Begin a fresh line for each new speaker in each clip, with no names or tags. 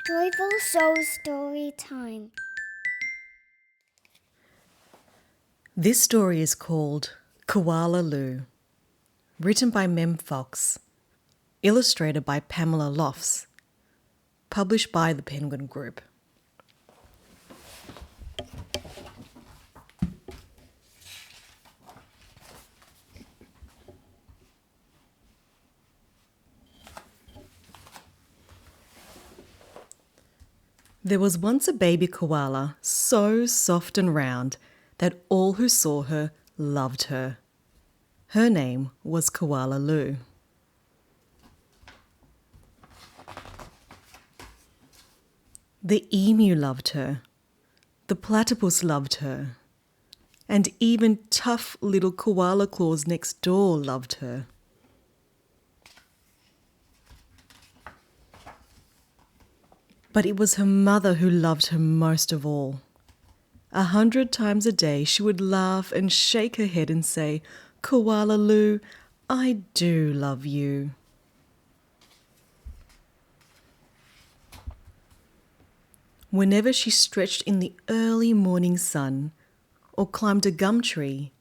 Joyful Soul Story Time.
This story is called Koala Lou, written by Mem Fox, illustrated by Pamela Lofts, published by the Penguin Group. There was once a baby koala so soft and round that all who saw her loved her. Her name was Koala Lou. The emu loved her, the platypus loved her, and even tough little koala claws next door loved her. But it was her mother who loved her most of all. 100 times a day she would laugh and shake her head and say, "Koala Lou, I do love you." Whenever she stretched in the early morning sun, or climbed a gum tree,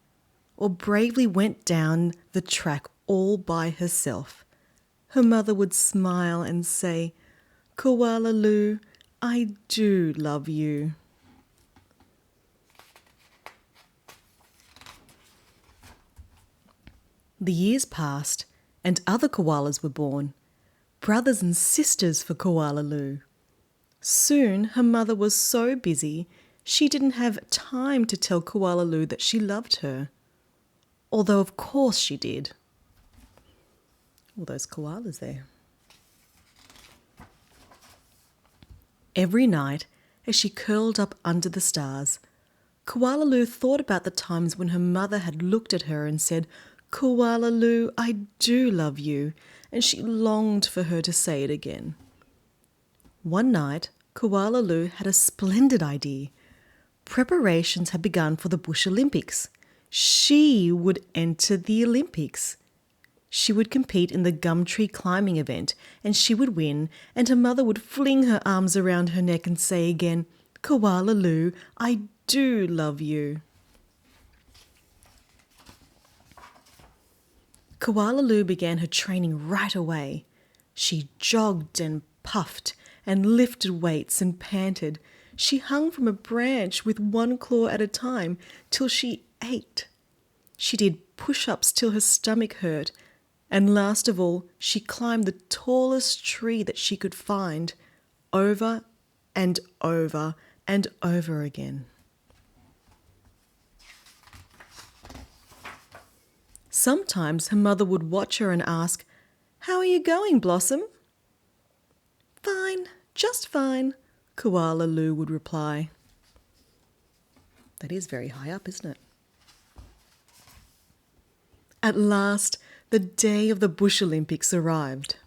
or bravely went down the track all by herself, her mother would smile and say, "Koala Lou, I do love you." The years passed and other koalas were born, brothers and sisters for Koala Lou. Soon her mother was so busy she didn't have time to tell Koala Lou that she loved her, although of course she did. All those koalas there. Every night, as she curled up under the stars, Koala Lou thought about the times when her mother had looked at her and said, "Koala Lou, I do love you," and she longed for her to say it again. One night, Koala Lou had a splendid idea. Preparations had begun for the Bush Olympics. She would enter the Olympics. She would compete in the gum tree climbing event and she would win, and her mother would fling her arms around her neck and say again, "Koala Lou, I do love you." Koala Lou began her training right away. She jogged and puffed and lifted weights and panted. She hung from a branch with one claw at a time till she ached. She did push-ups till her stomach hurt. And last of all, she climbed the tallest tree that she could find, over and over and over again. Sometimes her mother would watch her and ask, "How are you going, Blossom?" "Fine, just fine," Koala Lou would reply. That is very high up, isn't it? At last, the day of the Bush Olympics arrived.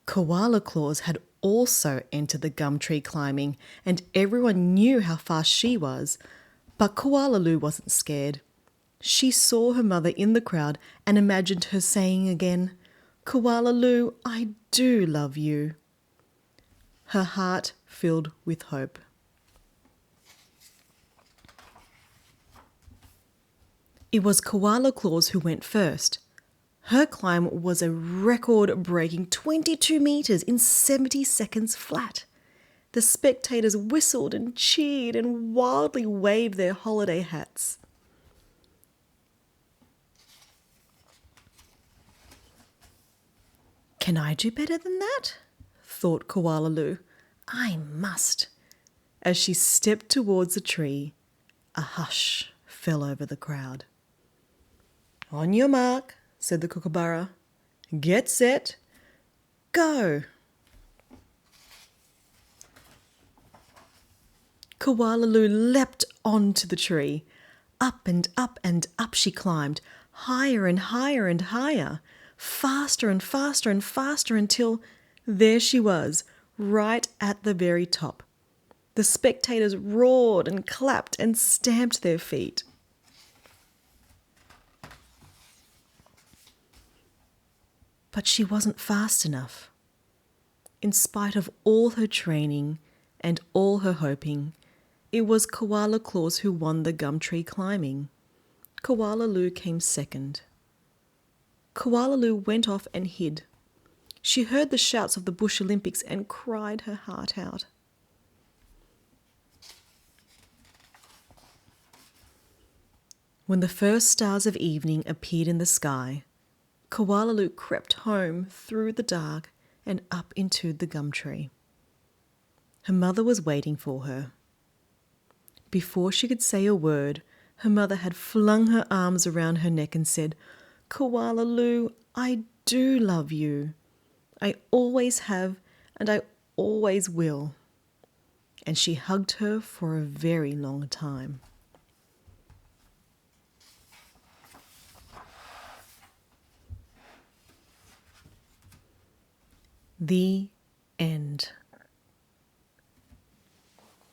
Koala Claus had also entered the gum tree climbing, and everyone knew how fast she was. But Koala Lou wasn't scared. She saw her mother in the crowd and imagined her saying again, "Koala Lou, I do love you." Her heart filled with hope. It was Koala Claus who went first. Her climb was a record-breaking 22 metres in 70 seconds flat. The spectators whistled and cheered and wildly waved their holiday hats. "Can I do better than that?" thought Koala Lou. "I must." As she stepped towards the tree, a hush fell over the crowd. "On your mark," said the kookaburra. "Get set. Go." Koala Lou leapt onto the tree. Up and up and up she climbed, higher and higher and higher, faster and faster and faster until there she was, right at the very top. The spectators roared and clapped and stamped their feet. But she wasn't fast enough. In spite of all her training and all her hoping, it was Koala Claus who won the gum tree climbing. Koala Lou came second. Koala Lou went off and hid. She heard the shouts of the Bush Olympics and cried her heart out. When the first stars of evening appeared in the sky, Koala Lou crept home through the dark and up into the gum tree. Her mother was waiting for her. Before she could say a word, her mother had flung her arms around her neck and said, "Koala Lou, I do love you. I always have and I always will." And she hugged her for a very long time. The end.